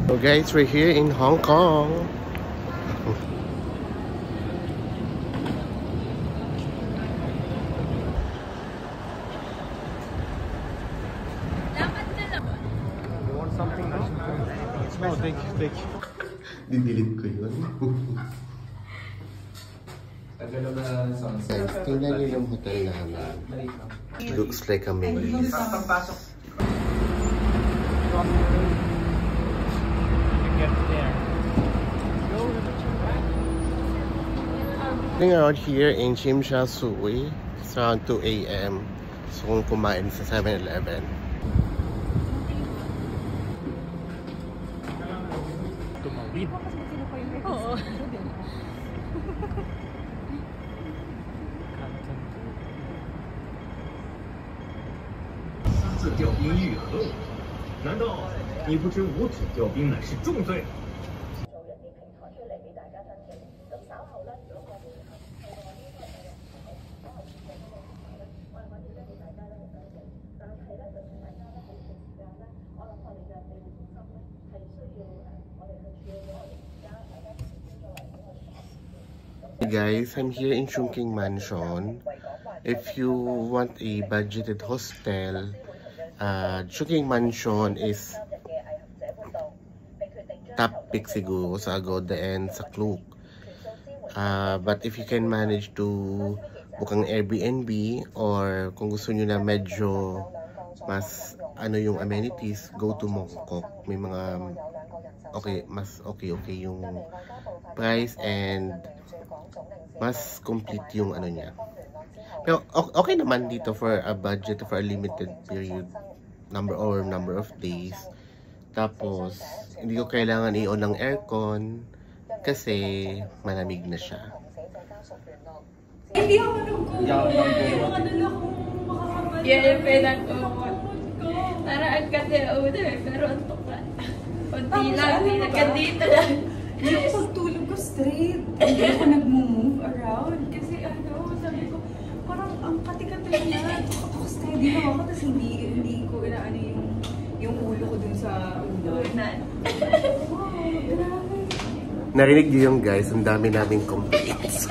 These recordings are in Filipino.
So guys, we're here in Hong Kong. You want something now? No, thank you, thank you. Didelete ko yun. Guys, tingnan niyo yung hotel namin. Looks like a maze. Sitting around here in Tsim Sha Tsui. It's around 2 AM. So kung kumain sa 7-Eleven. Tumawid. Oo. Hey guys, I'm here in Chungking Mansion. If you want a budgeted hostel, Chungking Mansion is top pick siguro sa Agoda and sa Klook. But if you can manage to book ang Airbnb or kung gusto nyo na medyo mas ano yung amenities, go to Mongkok. May mga mas okay yung price and mas complete yung ano niya. Pero okay naman dito for a budget for a limited period number of days. Tapos hindi ko kailangan i-on ng aircon kasi malamig na siya. Hindi ako yung madala kong makakabalik. Yung pinag-umot. Para ang kasi pero antok ka. Kunti lang, hanggang dito lang. Yung pagtulog ko straight. Hindi ako nag-move around. Kasi sabi ko, parang ang kati-kati na. Ako steady lang ako, tapos hindi ko inaano yung ulo ko dun sa ulo. Wow, grabe. Narinig niyo yung guys, ang dami naming complaints.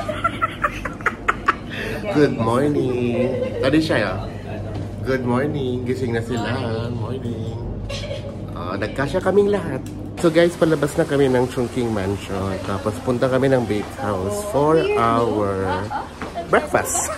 Good morning. Tadi siya Good morning. Gising na sila. Morning. Nagkasya kaming lahat. So guys, palabas na kami ng Chungking Mansion. Tapos punta kami ng Bates House for our breakfast.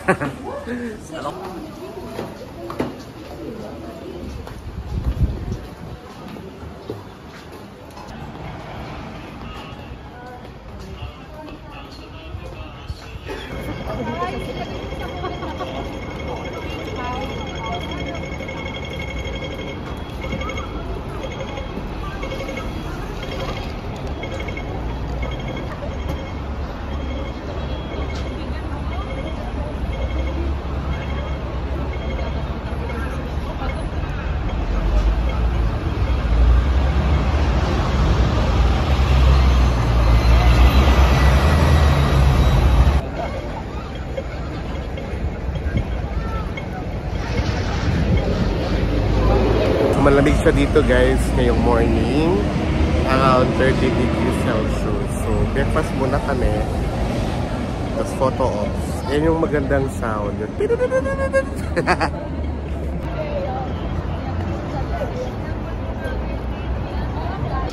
Malamig siya dito guys ngayong morning, around 30 degrees Celsius. So breakfast muna kami, tapos photo ops. Yan yung magandang sound.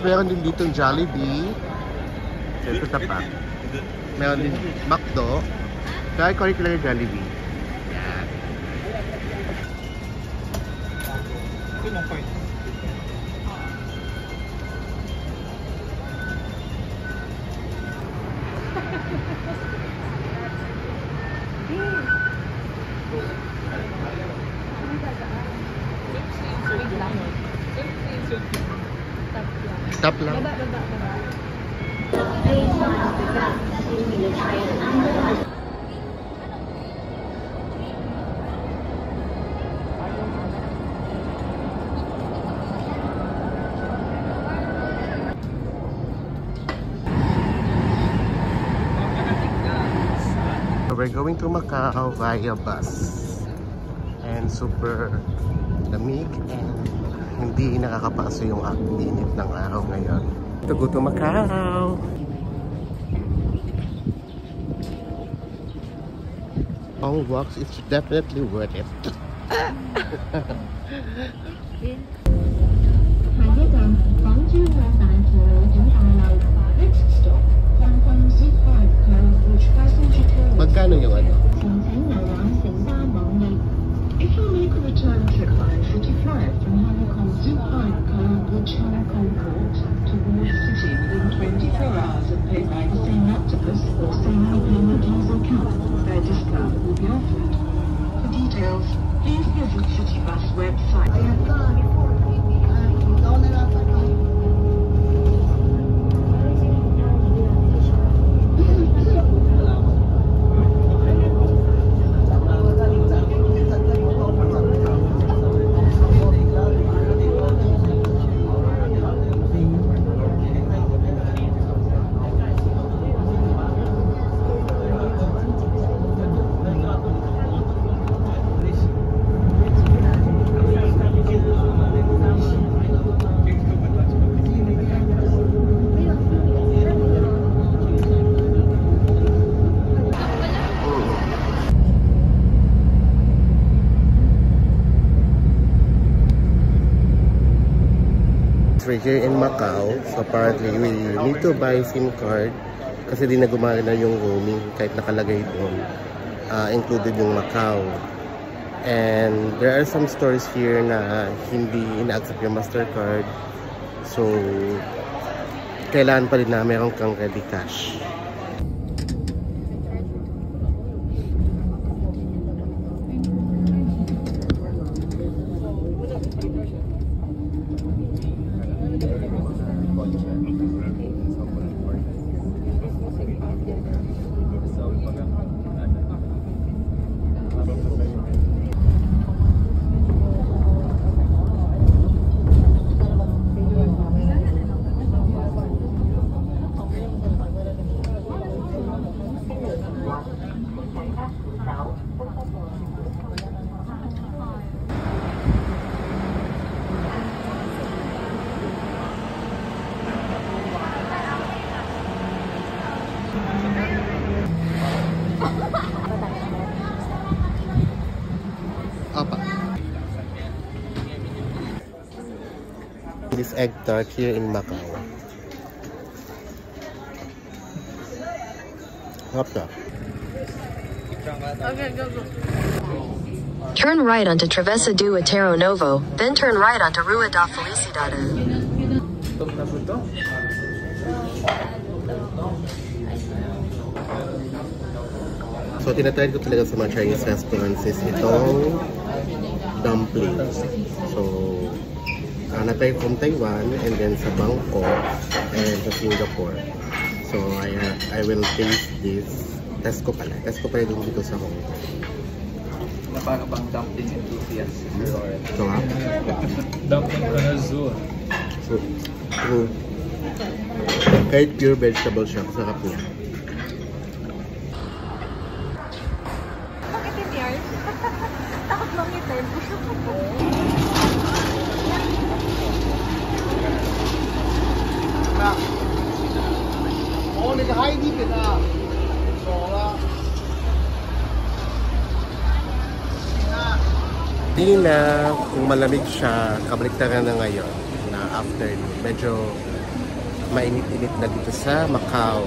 Meron din dito Jollibee. Ito tapat. Meron din McDo. Kaya curricular Jollibee. Yan. Stop lang. we're going to Macau via bus. And super lamig and hindi nakakapaso yung init ng araw ngayon. To go to Macau! Long walks is definitely worth it. Magkano yung ano? If you make a return trip by City Flight from Hong Kong Zip-5 Colombo Hong Kong Port towards City within 24 hours and pay by the same octopus or same payment user account, their discount will be offered. For details, please visit City Bus website. We're here in Macau, so apparently we need to buy SIM card kasi di na gumagana yung roaming kahit nakalagay doon, included yung Macau. And there are some stores here na hindi ina-accept yung Mastercard, so kailangan pa rin na meron kang ready cash. This egg tart here in Macau. Okay, go. Turn right onto Travessa do Otero Novo, then turn right onto Rua da Felicidade. So, tinatry ko talaga sa mga Chinese restaurants is itong dumplings. So, natry from Taiwan and then sa Bangkok and sa Singapore. So, I will taste this. Test ko pala din dito sa Hong Kong. Para bang dumpling enthusiast. Ito nga. Dumpling connoisseur. So, kahit pure vegetable siya, sarap niya. Bakit hindi yan? Takot mangitin. Hindi na kung malamig siya, kabaliktaran na ngayon na afternoon. Medyo mainit-init na dito sa Macau.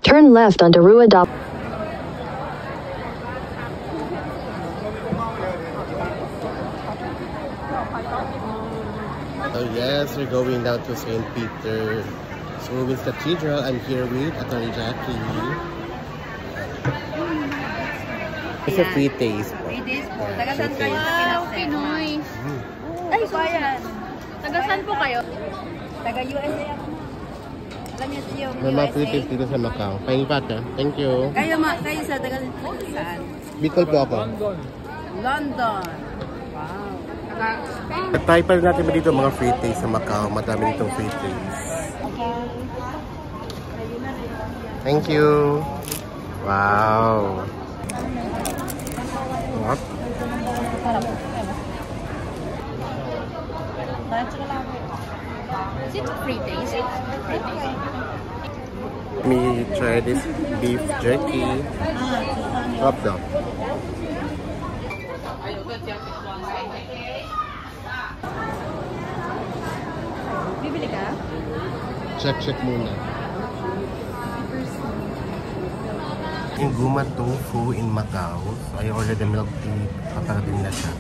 Turn left onto Rua da. So yes, we're going down to St. Peter Ruins Cathedral. I'm here with Attorney Jackie. It's a 3 days po. 3 days po. Taga-saan kayo sa Pinas? Wow, Pinoy. Ay, bayan. Taga-saan po kayo? Taga-USA ako. May mga Philippines dito sa Macau. Pahingi pa ka. Thank you. Kayo sa tagal saan? Bicol po ako. London. Wow. Try pa rin natin ba dito mga free taste sa Macau. Madami ditong free taste. Thank you. Wow. What? Is it free taste? Free taste. Let me try this beef jerky. Hot dog. Bibili ka? Check muna. In Guma Tofu in Macau. So I ordered the milk tea. Paparating na siya.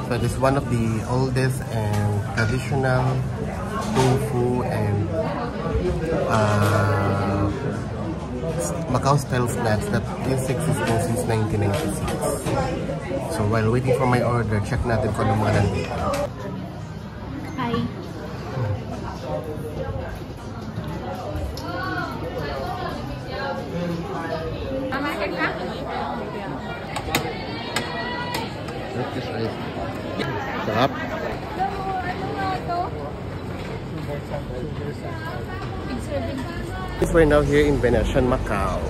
So it is one of the oldest and traditional tofu and Macau style snacks that is existing since 1996. So while waiting for my order, check natin kung ano mga nandito. Hi. Mamakan ka? Turkish ice. Sarap. Ano nga to? We're now here in Venetian, Macau.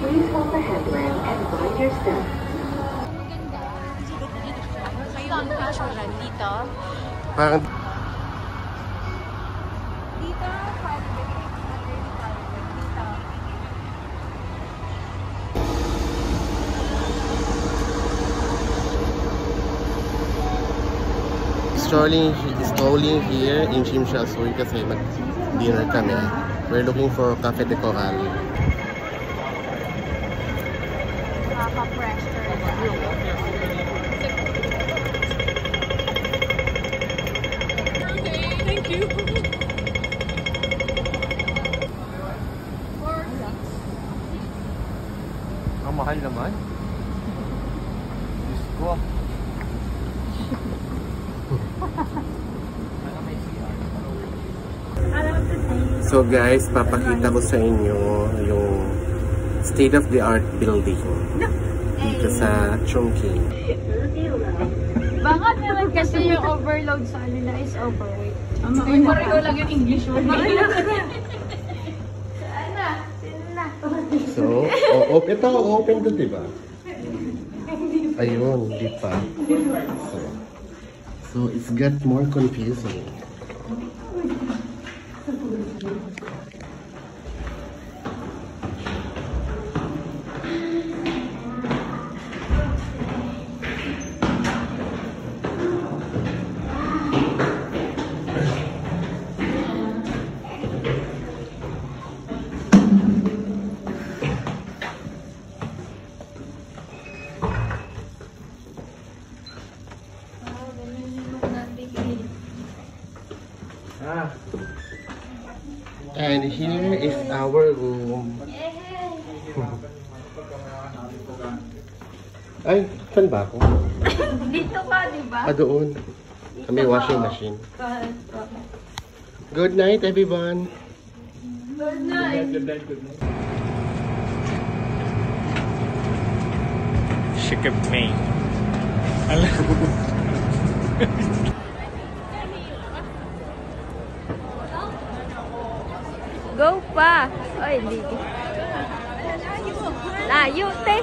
Please hold the handrail and mind your step. Saan ka siya dito? Parang Dito, strolling here in Shimsha-Sui kasi mag-dinner kami. We're looking for Cafe de Coral. Thank you. Ang mahal naman. Diyos ko. So guys, papakita ko sa inyo yung state-of-the-art building dito sa Chongqing. Bakit naman kasi yung overload sa alina is overweight? Yung pareho lang yung English word. Saan na? Sino na? So, ito, open to, diba? Ayun, di pa. So, it's got more confusing. And here is our room. Ay, saan ba ako? Dito ka, di ba? Doon. Kami washing machine. Good night, everyone. Good night. Shikib me. Ay, hindi. Layo, te.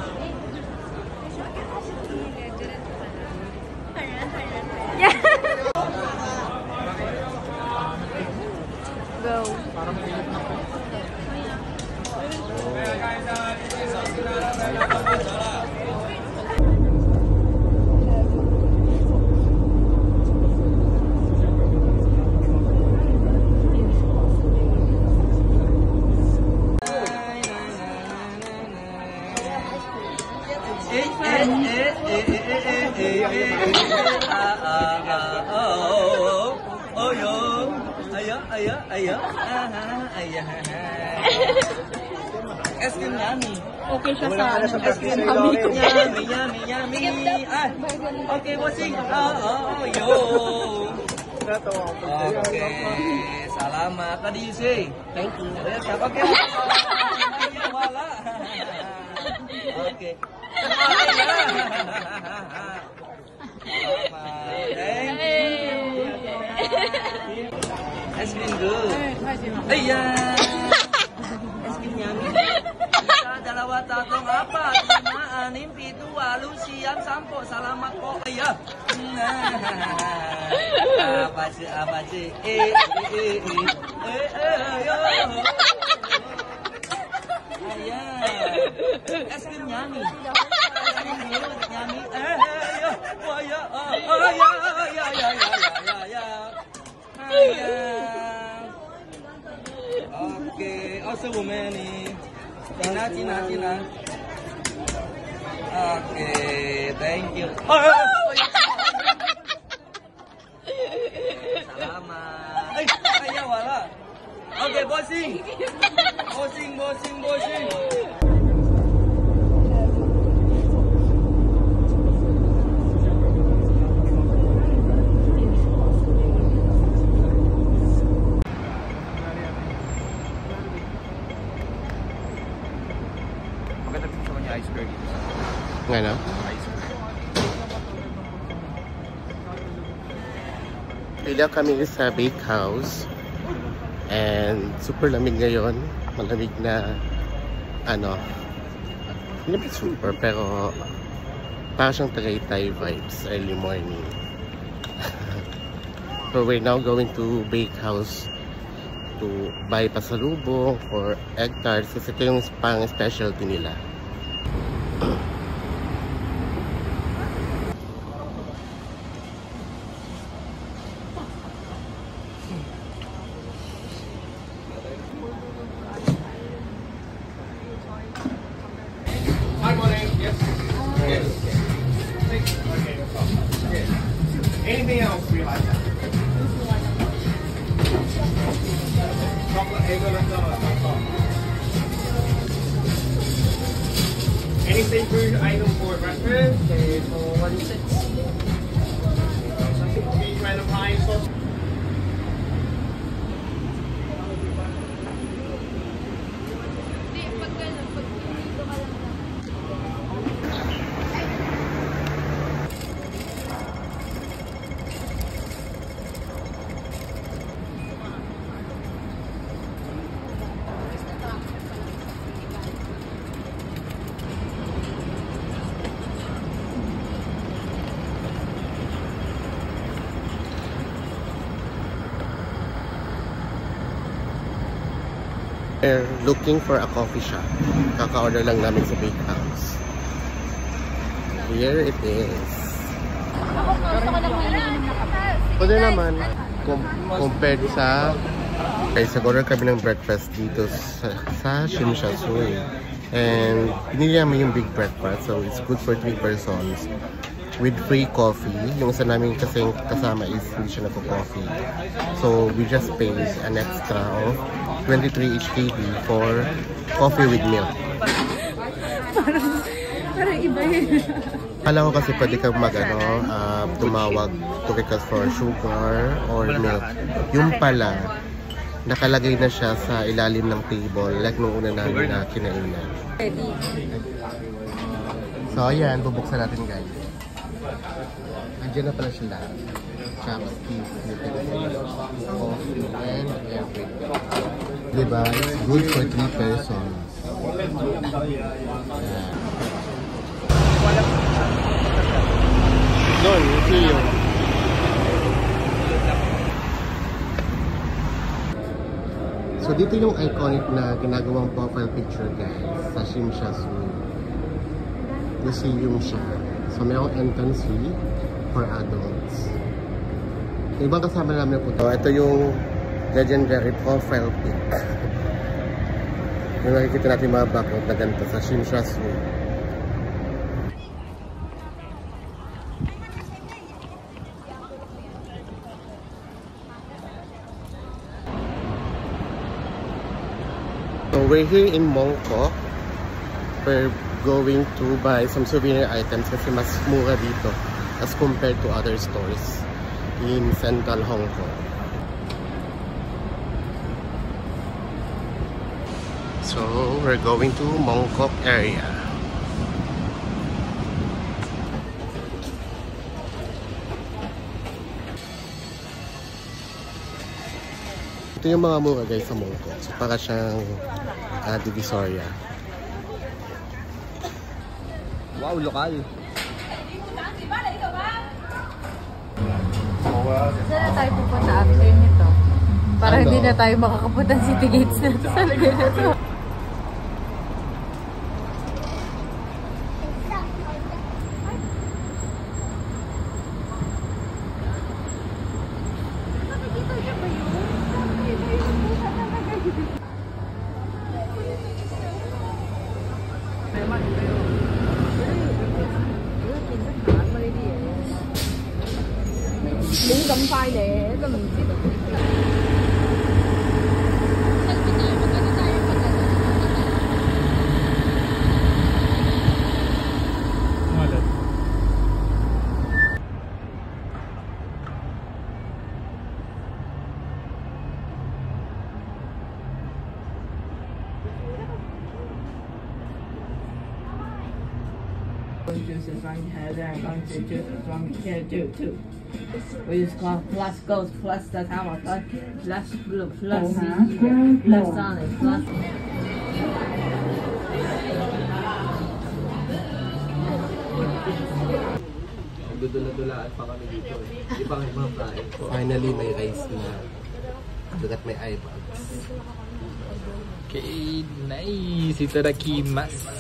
Yeah. Go. Eskin yummy. Okay siya sa Eskin yummy. Yummy. Okay, bossing. Yo. Okay. Salamat. What do you say? Thank you. Okay. Wala. Okay. Thank you. It's been good. Ayan. It's been yummy. Isa, dalawa, tatlong, apat, lima, anim, pito, walo, siyam, sampo. Salamat po. Ayan. Apa sih? Ayan. Es krim yummy. Yummy. Okay, also many. Cina. Okay, thank you. Salamat. Ay, wala. Okay, bossing. Bossing. Ano? Pila kami sa bakehouse and super lamig ngayon. Malamig na hindi ba super pero parang siyang Tagaytay vibes early morning. So we're now going to bakehouse to buy pasalubong for egg tarts kasi ito yung pang specialty nila. Anything else we like? Chocolate egg on top. Any seafood item for breakfast? Okay, for 1-6. Beef random pie sauce. We're looking for a coffee shop. Kaka-order lang namin sa bakehouse. Here it is. Pwede naman compared sa order kami ng breakfast dito sa Shimsha Soy. And pinili namin yung big breakfast, so it's good for 3 persons with free coffee. Yung isa namin kasing kasama is hindi siya nagko-coffee, so we just paid an extra of 23 HKD for coffee with milk. Parang iba yun. Kala ko kasi pwede kang tumawag to request for sugar or milk. Yung pala, nakalagay na siya sa ilalim ng table like nung una namin na kinainan. So ayan, bubuksan natin guys. Andiyan na pala sila. Chopstick, utensils, coffee, and everything. Diba? It's good for 3 persons. Yeah. Doon, see you. So dito yung iconic na ginagawang profile picture guys sa Shimshasu. Museum siya. So mayroong entrance fee for adults. Yung ibang kasama namin po ito. Ito yung legendary profile pic. Yung nakikita natin mga background na ganito sa Shimshasu. So we're here in Mongkok. We're going to buy some souvenir items kasi mas mura dito as compared to other stores in Central Hong Kong. So we're going to Mongkok area. Ito yung mga mura guys sa Mongkok. So para siyang Divisoria. Wow, lokal. Saan na tayo pupunta after nito? Para hindi na tayo makakapunta ng City Gates na sa lagay na to. Muốn cầm phai để tôi mình biết được. We use plus gold plus the tower plus blue plus plus sonic plus. Dudula-dulaan pa kami dito eh. Di pa kami mga kain ko. Finally may rice na. Look at my eyebags. Okay, nice. Itadakimasu.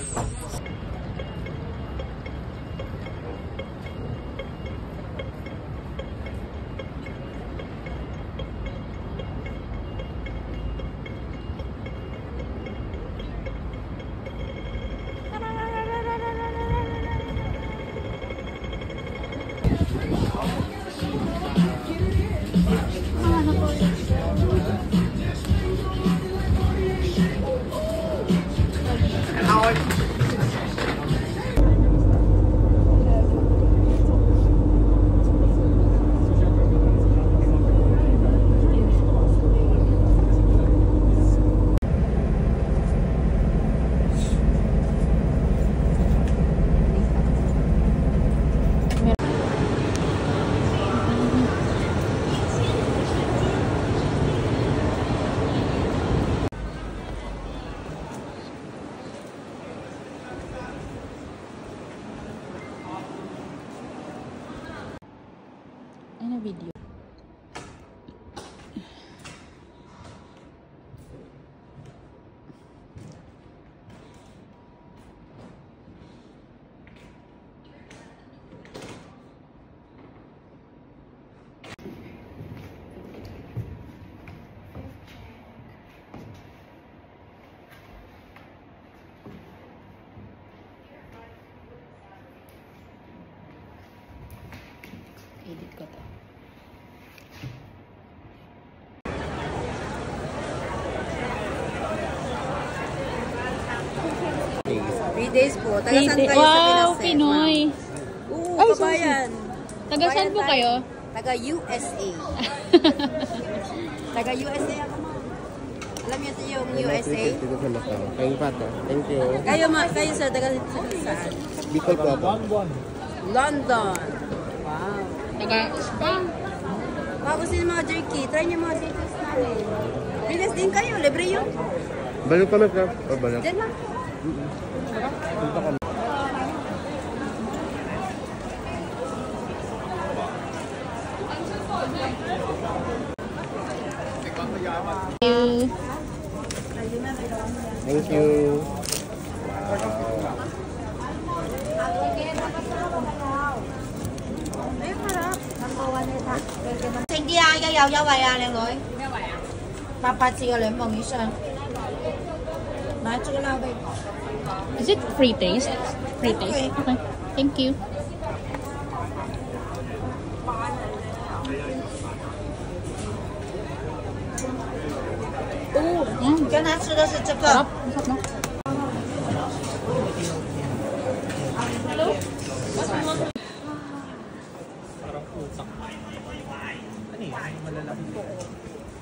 Video. Edit ko to. 3 days po. Taga saan kayo sa Wow, Pinas? Pinoy. Oo, Ay, kabayan. Taga saan po kayo? Taga USA. Taga USA ako, ma'am. Alam niyo sa yung USA? Thank you. Kayo sir, taga saan? Bicol po ako. London. Wow. Taga-Spain. Baka gusto niyo mga jerky, try niyo mga dishes namin. Bilis din kayo, libre yun. Balo kami, Prof. O, balo. Diyan lang. Punta kami. Thank you. Thanh kia ai cho dầu vậy à,靚女？8次嘅2磅以上。買咗啦，喂。 Is it free taste? Free taste. Okay. Thank you. Oh，跟他吃的是这个。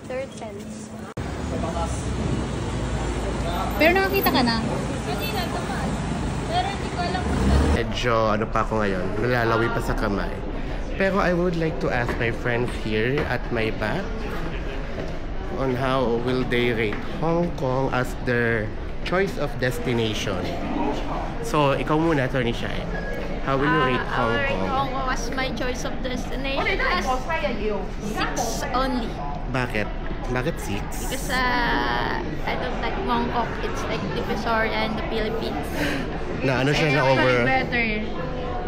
Turtles. Pero nakakita ka na? Kanina, tumaas. Pero hindi ko alam kung saan. Medyo ano pa ako ngayon, nalalawi pa sa kamay. Pero I would like to ask my friends here at my back on how will they rate Hong Kong as their choice of destination. So, ikaw muna, Atty. Shai. How will you rate Hong Kong? Hong Kong was my choice of destination as 6 only. Bakit? Bakit 6? Because I don't like Mongkok. It's like Divisoria and the Philippines. Na ano siya na over... Better.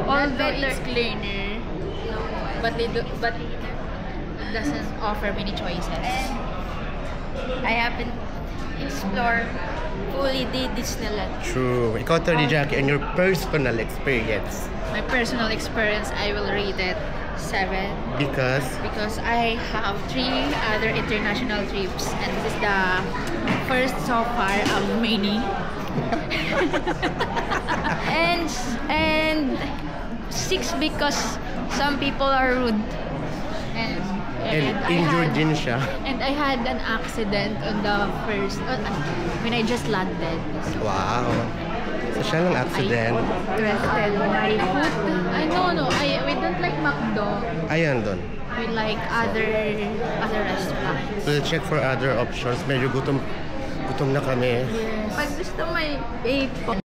Although it's cleaner. But it doesn't offer many choices. And I haven't explored fully the Disneyland. True. Ikaw, Atty. Jackie, and your personal experience. My personal experience, I will rate it 7. Because I have 3 other international trips, and this is the first so far of many. and 6 because some people are rude. And injured din siya. And I had an accident on the first when I just landed. So Wow. So siya ng accident. I twisted my foot. We don't like McDo. Ayan doon. We like other restaurants. We'll check for other options. Medyo gutom na kami. Yes. Pag gusto may 8